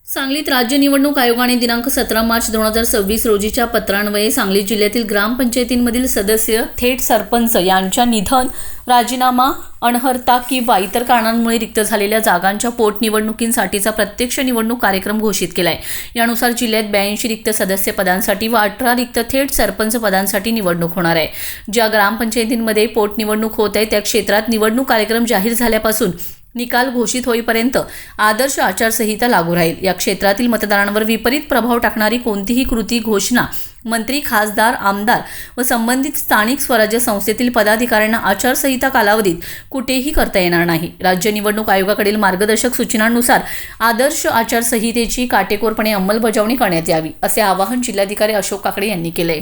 सांगलीत राज्य निवडणूक आयोगाने दिनांक 17 मार्च 2026 रोजीच्या पत्रान्वये सांगली जिल्ह्यातील ग्रामपंचायतींमधील सदस्य, थेट सरपंच यांच्या निधन, राजीनामा, अनर्हता किंवा इतर कारणांमुळे रिक्त झालेल्या जागांच्या पोटनिवडणुकींसाठीचा प्रत्यक्ष निवडणूक कार्यक्रम घोषित केलाय। यानुसार जिल्ह्यात 82 रिक्त सदस्य पदांसाठी व 18 रिक्त थेट सरपंच पदांसाठी निवडणूक होणार आहे। ज्या ग्रामपंचायतींमध्ये पोटनिवडणूक होत आहे त्या क्षेत्रात निवडणूक कार्यक्रम जाहीर झाल्यापासून निकाल घोषित होईपर्यंत आदर्श आचारसंहिता लागू राहील। या क्षेत्रातील मतदारांवर विपरीत प्रभाव टाकणारी कोणतीही कृती, घोषणा मंत्री, खासदार, आमदार व संबंधित स्थानिक स्वराज्य संस्थेतील पदाधिकाऱ्यांना आचारसंहिता कालावधीत कुठेही करता येणार नाही। राज्य निवडणूक आयोगाकडील मार्गदर्शक सूचनांनुसार आदर्श आचारसंहितेची काटेकोरपणे अंमलबजावणी करण्यात यावी, असे आवाहन जिल्हाधिकारी अशोक काकडे यांनी केले।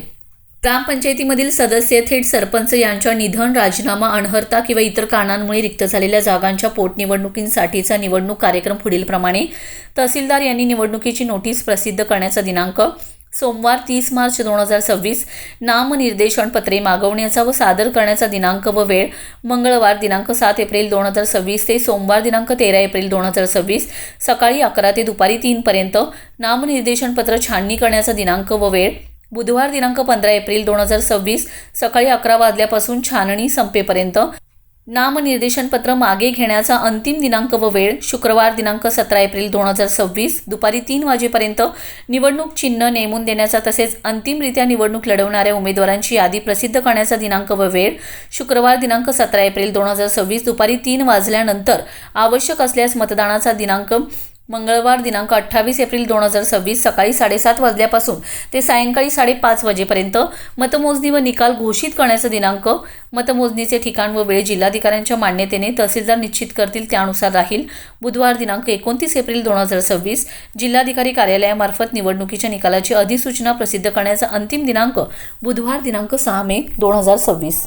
ग्रामपंचायतीमधील सदस्य, थेट सरपंच यांच्या निधन, राजीनामा, अनर्हता किंवा इतर कारणांमुळे रिक्त झालेल्या जागांच्या पोटनिवडणुकींसाठीचा निवडणूक कार्यक्रम पुढीलप्रमाणे तहसीलदार यांनी निवडणुकीची नोटीस प्रसिद्ध करण्याचा दिनांक सोमवार 30 मार्च 2026, नामनिर्देशन पत्रे मागवण्याचा व सादर करण्याचा दिनांक व वेळ मंगळवार दिनांक 7 एप्रिल 2026 ते सोमवार दिनांक 13 एप्रिल 2026 सकाळी 11 ते दुपारी 3 पर्यंत, नामनिर्देशन पत्र छाननी करण्याचा दिनांक व वेळ बुधवार दिनांक 15 एप्रिल 2026 सकाळी 11 वाजल्यापासून छाननी संपेपर्यंत, नामनिर्देशन पत्र मागे घेण्याचा अंतिम दिनांक व वेळ शुक्रवार दिनांक 17 एप्रिल 2026 दुपारी 3 वाजेपर्यंत, निवडणूक चिन्ह नेमून देण्याचा तसेच अंतिमरित्या निवडणूक लढवणाऱ्या उमेदवारांची यादी प्रसिद्ध करण्याचा दिनांक व वेळ शुक्रवार दिनांक 17 एप्रिल 2026 दुपारी 3 वाजल्यानंतर, आवश्यक असल्यास मतदानाचा दिनांक मंगळवार दिनांक 28 एप्रिल 2026 सकाळी 7:30 वाजल्यापासून ते सायंकाळी 5:30 वाजेपर्यंत, मतमोजणी व निकाल घोषित करण्याचा दिनांक, मतमोजणीचे ठिकाण व वेळ जिल्हाधिकाऱ्यांच्या मान्यतेने तहसीलदार निश्चित करतील त्यानुसार राहील। बुधवार दिनांक 29 एप्रिल 2026 जिल्हाधिकारी कार्यालयामार्फत निवडणुकीच्या निकालाची अधिसूचना प्रसिद्ध करण्याचा अंतिम दिनांक बुधवार दिनांक 6 मे 2026।